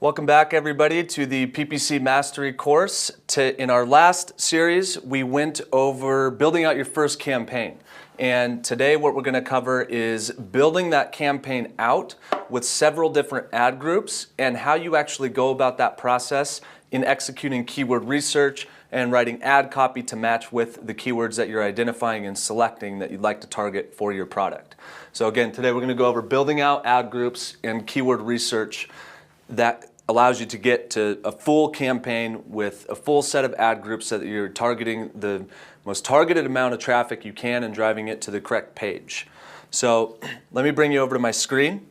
Welcome back, everybody, to the PPC Mastery course. In our last series, we went over building out your first campaign. And today what we're going to cover is building that campaign out with several different ad groups and how you actually go about that process in executing keyword research and writing ad copy to match with the keywords that you're identifying and selecting that you'd like to target for your product. So again, today we're going to go over building out ad groups and keyword research that allows you to get to a full campaign with a full set of ad groups so that you're targeting the most targeted amount of traffic you can and driving it to the correct page. So let me bring you over to my screen.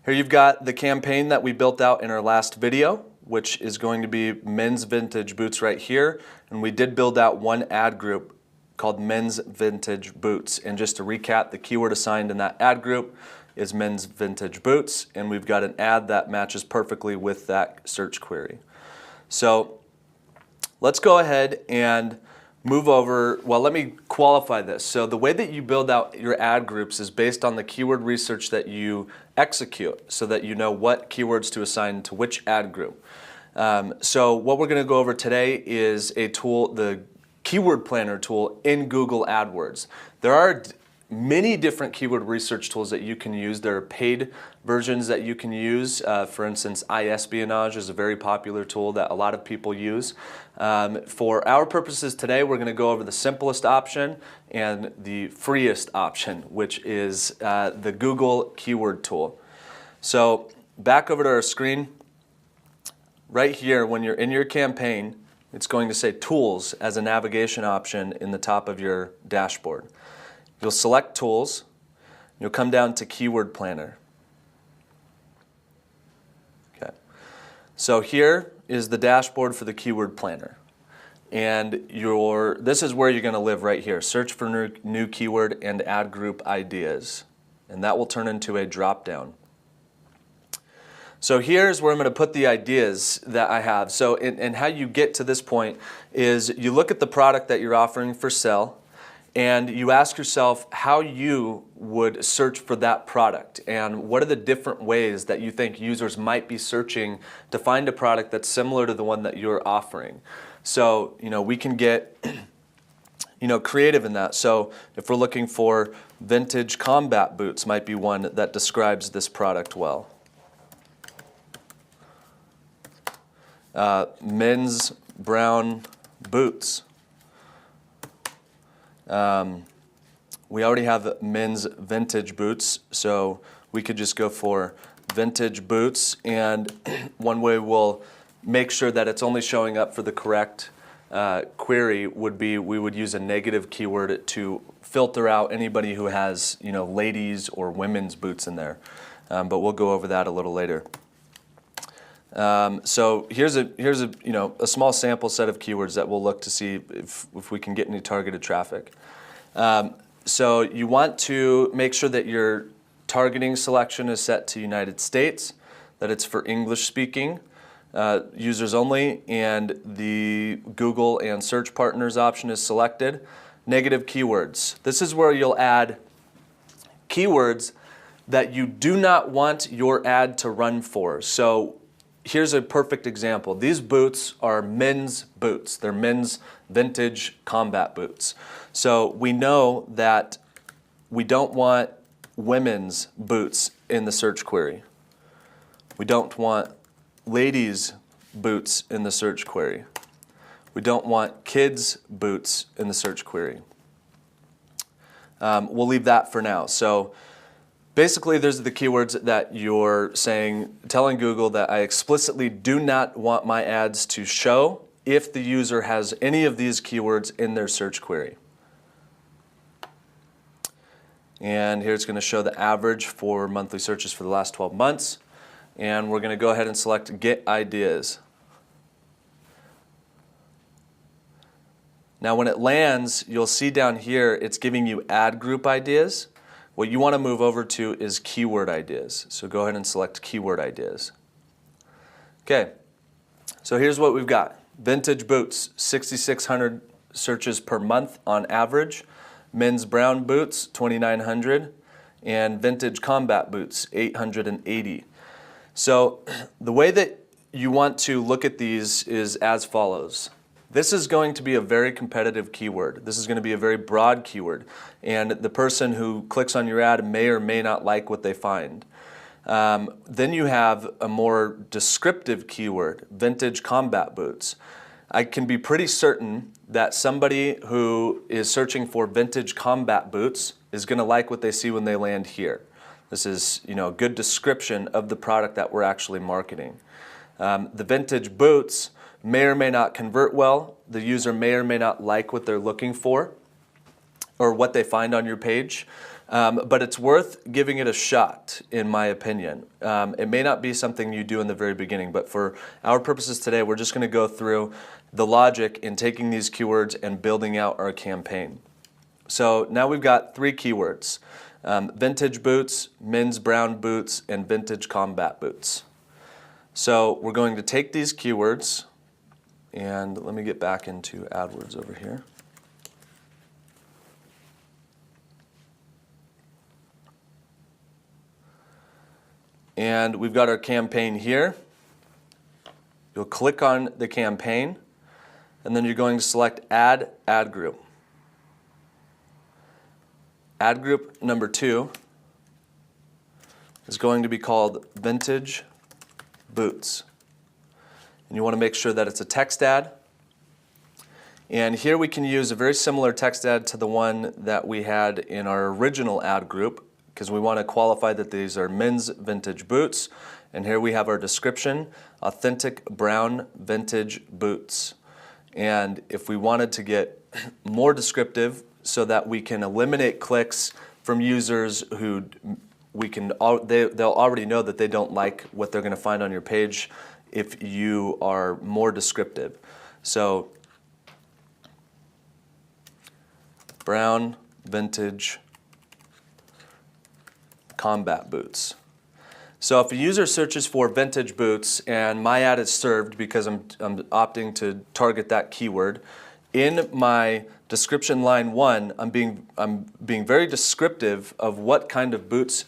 Here you've got the campaign that we built out in our last video, which is going to be men's vintage boots right here. And we did build out one ad group called men's vintage boots. And just to recap, the keyword assigned in that ad group is men's vintage boots, and we've got an ad that matches perfectly with that search query. So let's go ahead and move over. Well, let me qualify this. So the way that you build out your ad groups is based on the keyword research that you execute so that you know what keywords to assign to which ad group. So what we're going to go over today is a tool, the Keyword Planner tool in Google AdWords. There are many different keyword research tools that you can use. There are paid versions that you can use. For instance, iEspionage is a very popular tool that a lot of people use. For our purposes today, we're going to go over the simplest option and the freest option, which is the Google Keyword Tool. So back over to our screen. Right here, when you're in your campaign, it's going to say Tools as a navigation option in the top of your dashboard. You'll select Tools, you'll come down to Keyword Planner. Okay. So here is the dashboard for the Keyword Planner. And this is where you're going to live right here. Search for new keyword and ad group ideas. And that will turn into a drop-down. So here's where I'm going to put the ideas that I have. So and how you get to this point is you look at the product that you're offering for sale, and you ask yourself how you would search for that product and what are the different ways that you think users might be searching to find a product that's similar to the one that you're offering. So, we can get, creative in that. So if we're looking for vintage combat boots might be one that describes this product well. Men's brown boots. We already have men's vintage boots, so we could just go for vintage boots, and one way we'll make sure that it's only showing up for the correct query would be we would use a negative keyword to filter out anybody who has ladies or women's boots in there, but we'll go over that a little later. So here's a small sample set of keywords that we'll look to see if we can get any targeted traffic. So you want to make sure that your targeting selection is set to United States, that it's for English speaking users only, and the Google and search partners option is selected. Negative keywords. This is where you'll add keywords that you do not want your ad to run for. So here's a perfect example. These boots are men's boots. They're men's vintage combat boots. So we know that we don't want women's boots in the search query. We don't want ladies' boots in the search query. We don't want kids' boots in the search query. We'll leave that for now. So basically, those are the keywords that you're telling Google that I explicitly do not want my ads to show if the user has any of these keywords in their search query. And here it's going to show the average for monthly searches for the last 12 months. And we're going to go ahead and select Get Ideas. Now when it lands, you'll see down here it's giving you ad group ideas. What you want to move over to is keyword ideas. So go ahead and select keyword ideas. Okay, so here's what we've got. Vintage boots, 6,600 searches per month on average. Men's brown boots, 2,900. And vintage combat boots, 880. So the way that you want to look at these is as follows. This is going to be a very competitive keyword. This is going to be a very broad keyword, and the person who clicks on your ad may or may not like what they find. Then you have a more descriptive keyword, vintage combat boots. I can be pretty certain that somebody who is searching for vintage combat boots is going to like what they see when they land here. This is, a good description of the product that we're actually marketing. The vintage boots may or may not convert well. The user may or may not like what they're looking for or what they find on your page. But it's worth giving it a shot, in my opinion. It may not be something you do in the very beginning, but for our purposes today, we're just going to go through the logic in taking these keywords and building out our campaign. So now we've got 3 keywords: vintage boots, men's brown boots, and vintage combat boots. So we're going to take these keywords, and let me get back into AdWords over here. And we've got our campaign here. You'll click on the campaign, and then you're going to select Add Ad Group. Ad group number 2 is going to be called Vintage Boots. And you want to make sure that it's a text ad. And here we can use a very similar text ad to the one that we had in our original ad group, because we want to qualify that these are men's vintage boots. And here we have our description, authentic brown vintage boots. And if we wanted to get more descriptive so that we can eliminate clicks from users who they'll already know that they don't like what they're going to find on your page if you are more descriptive. So brown vintage combat boots. So if a user searches for vintage boots and my ad is served because I'm opting to target that keyword, in my description line 1, I'm being very descriptive of what kind of boots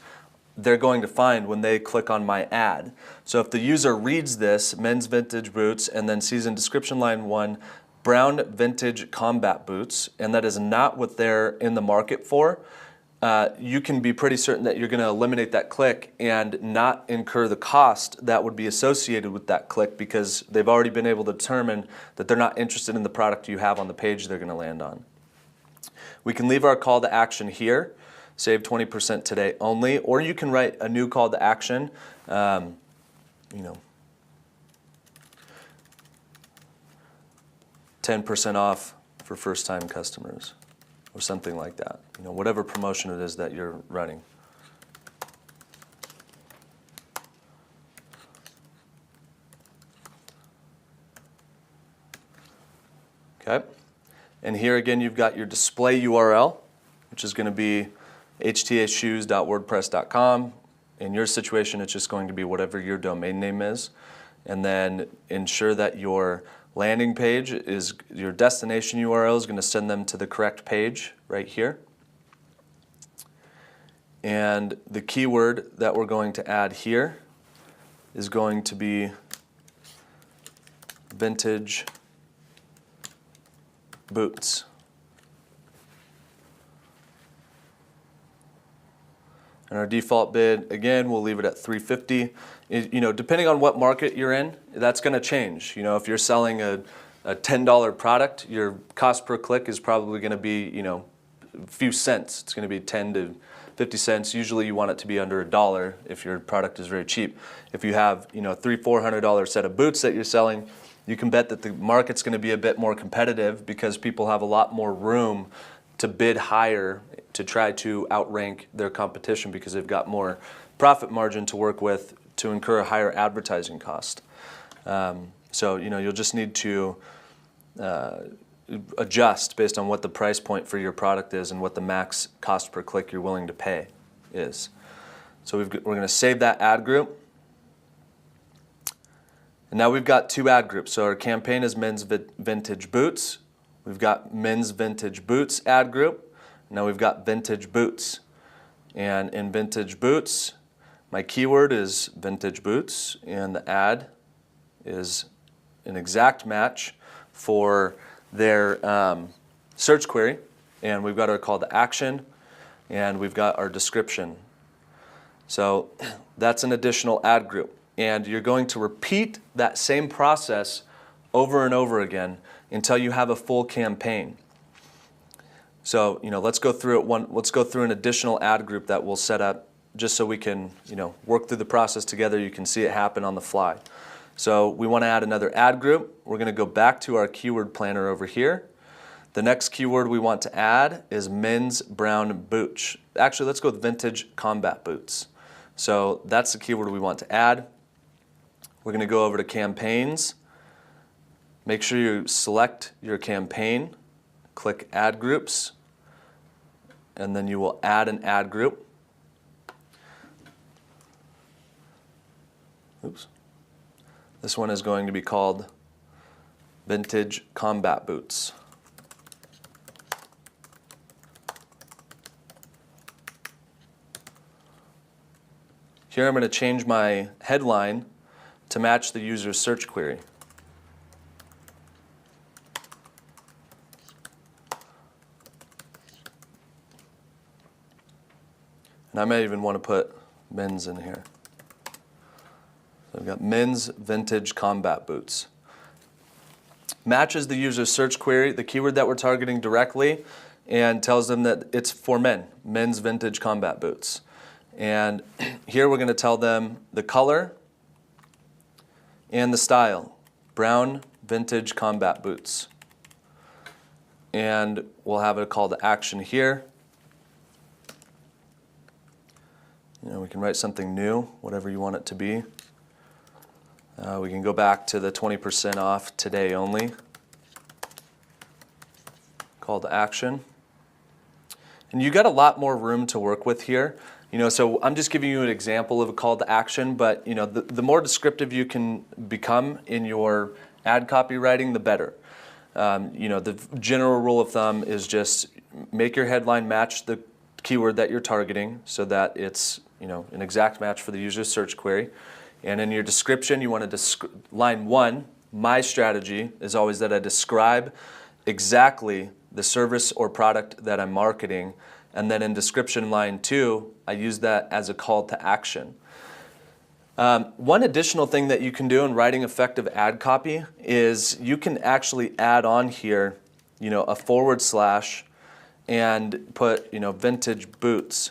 they're going to find when they click on my ad. So if the user reads this, men's vintage boots, and then sees in description line 1, brown vintage combat boots, and that is not what they're in the market for, you can be pretty certain that you're going to eliminate that click and not incur the cost that would be associated with that click, because they've already been able to determine that they're not interested in the product you have on the page they're going to land on. We can leave our call to action here, save 20% today only, or you can write a new call to action, 10% off for first-time customers, or something like that. Whatever promotion it is that you're running. Okay, and here again you've got your display URL, which is going to be htashoes.wordpress.com. In your situation, it's just going to be whatever your domain name is. And then ensure that your landing page is, your destination URL is going to send them to the correct page right here. And the keyword that we're going to add here is going to be vintage boots. And our default bid, again, we'll leave it at $350. Depending on what market you're in, that's going to change. If you're selling a $10 product, your cost per click is probably going to be, a few cents. It's going to be 10 to 50 cents. Usually you want it to be under $1 if your product is very cheap. If you have, $300-400 set of boots that you're selling, you can bet that the market's going to be a bit more competitive, because people have a lot more room to bid higher to try to outrank their competition, because they've got more profit margin to work with to incur a higher advertising cost. So you'll just need to adjust based on what the price point for your product is and what the max cost per click you're willing to pay is. So we're going to save that ad group. And now we've got 2 ad groups. So our campaign is men's vintage boots. We've got men's vintage boots ad group. Now we've got vintage boots. And in vintage boots, My keyword is vintage boots, and the ad is an exact match for their search query. And we've got our call to action, and we've got our description. So that's an additional ad group. And you're going to repeat that same process over and over again until you have a full campaign. So, let's go through let's go through an additional ad group that we'll set up just so we can, work through the process together. You can see it happen on the fly. So we want to add another ad group. We're going to go back to our keyword planner over here. The next keyword we want to add is men's brown boots. Actually, let's go with vintage combat boots. So that's the keyword we want to add. We're going to go over to campaigns. Make sure you select your campaign, click add groups, and then you will add an ad group. Oops. This one is going to be called vintage combat boots. Here I'm going to change my headline to match the user's search query. And I may even want to put men's in here. So I've got men's vintage combat boots. Matches the user's search query, the keyword that we're targeting directly, and tells them that it's for men, men's vintage combat boots. And here we're going to tell them the color and the style, brown vintage combat boots. And we'll have a call to action here. We can write something new, whatever you want it to be. We can go back to the 20% off today only. Call to action. And you got a lot more room to work with here. So I'm just giving you an example of a call to action, but the more descriptive you can become in your ad copywriting, the better. The general rule of thumb is just make your headline match the keyword that you're targeting so that it's an exact match for the user's search query. And in your description, you want to line 1, my strategy is always that I describe exactly the service or product that I'm marketing. And then in description line 2, I use that as a call to action. One additional thing that you can do in writing effective ad copy is you can actually add on here, a / and put, vintage boots.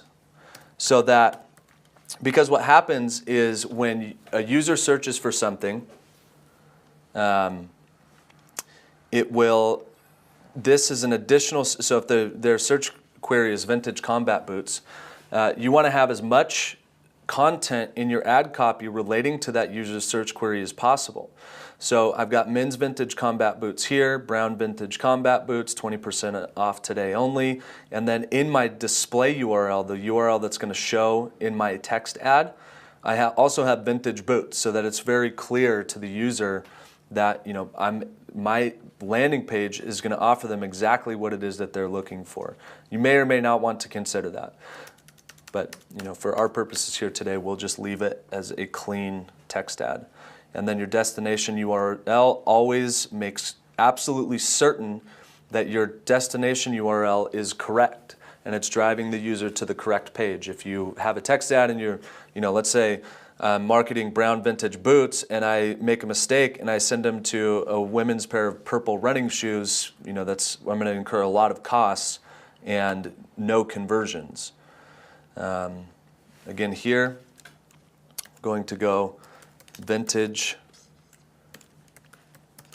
So that, because what happens is when a user searches for something, this is an additional, so if their search query is vintage combat boots, you want to have as much content in your ad copy relating to that user's search query as possible. So I've got men's vintage combat boots here, brown vintage combat boots, 20% off today only. And then in my display URL, the URL that's going to show in my text ad, I also have vintage boots so that it's very clear to the user that my landing page is going to offer them exactly what it is that they're looking for. You may or may not want to consider that. But for our purposes here today, we'll just leave it as a clean text ad. And then your destination URL always makes absolutely certain that your destination URL is correct and it's driving the user to the correct page. If you have a text ad and you're, let's say, marketing brown vintage boots, and I make a mistake and I send them to a women's pair of purple running shoes, I'm going to incur a lot of costs and no conversions. Again here, I'm going to go vintage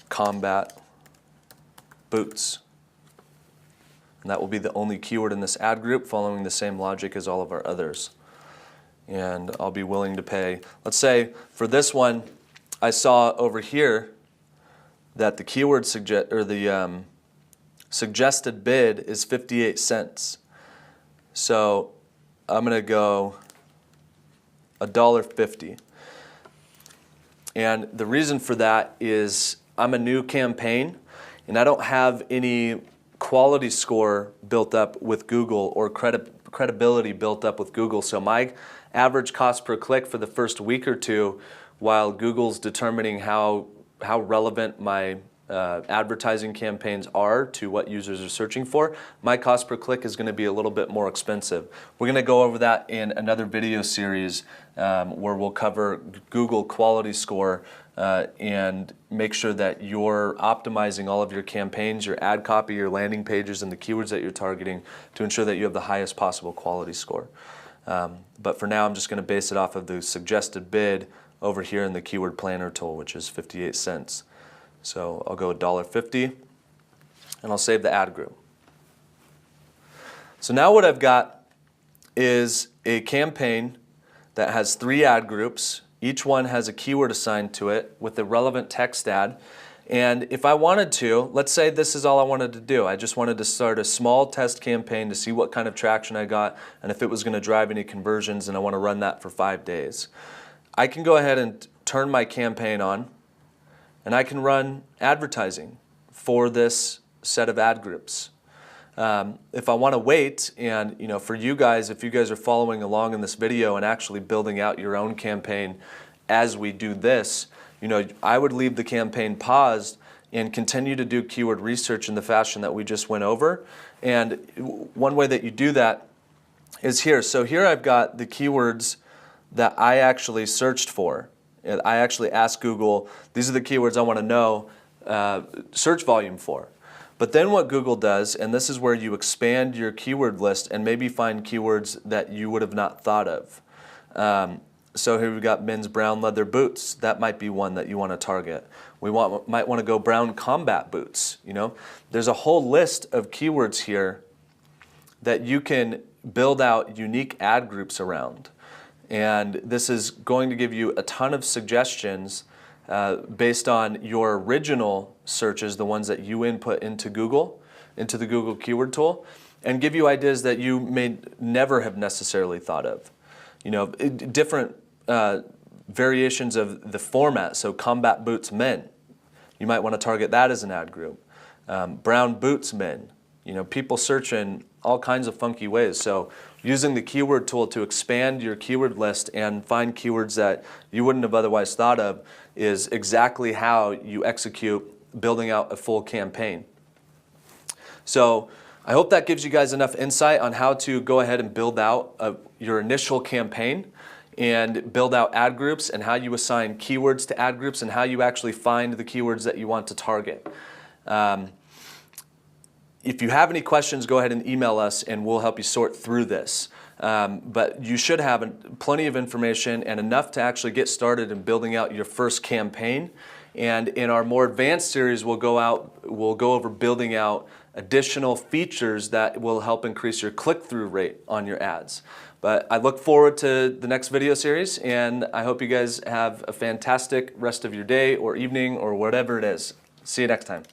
combat boots. And that will be the only keyword in this ad group, following the same logic as all of our others. And I'll be willing to pay, let's say for this one, I saw over here that the keyword suggested bid is 58 cents. So I'm going to go $1.50. And the reason for that is I'm a new campaign and I don't have any quality score built up with Google or credibility built up with Google. So my average cost per click for the first week or two, while Google's determining how relevant my advertising campaigns are to what users are searching for, my cost per click is going to be a little bit more expensive. We're going to go over that in another video series where we'll cover Google quality score and make sure that you're optimizing all of your campaigns, your ad copy, your landing pages, and the keywords that you're targeting to ensure that you have the highest possible quality score. But for now, I'm just going to base it off of the suggested bid over here in the keyword planner tool, which is 58 cents. So I'll go $1.50 and I'll save the ad group. So now what I've got is a campaign that has 3 ad groups. Each one has a keyword assigned to it with a relevant text ad. And if I wanted to, let's say this is all I wanted to do. I just wanted to start a small test campaign to see what kind of traction I got and if it was going to drive any conversions, and I want to run that for 5 days. I can go ahead and turn my campaign on, and I can run advertising for this set of ad groups. If I want to wait, and for you guys, if you guys are following along in this video and actually building out your own campaign as we do this, I would leave the campaign paused and continue to do keyword research in the fashion that we just went over. And one way that you do that is here. So here I've got the keywords that I actually searched for. And I actually asked Google, these are the keywords I want to know search volume for. But then what Google does, and this is where you expand your keyword list and maybe find keywords that you would have not thought of. So here we've got men's brown leather boots. That might be one that you want to target. We might want to go brown combat boots. There's a whole list of keywords here that you can build out unique ad groups around. And this is going to give you a ton of suggestions based on your original searches, the ones that you input into Google, into the Google keyword tool, and give you ideas that you may never have necessarily thought of. Different variations of the format. So combat boots men, you might want to target that as an ad group. Brown boots men, people search in all kinds of funky ways. So using the keyword tool to expand your keyword list and find keywords that you wouldn't have otherwise thought of is exactly how you execute building out a full campaign. So I hope that gives you guys enough insight on how to go ahead and build out your initial campaign and build out ad groups and how you assign keywords to ad groups and how you actually find the keywords that you want to target. If you have any questions, go ahead and email us and we'll help you sort through this. But you should have plenty of information and enough to actually get started in building out your first campaign. And in our more advanced series, we'll go over building out additional features that will help increase your click-through rate on your ads. But I look forward to the next video series, and I hope you guys have a fantastic rest of your day or evening or whatever it is. See you next time.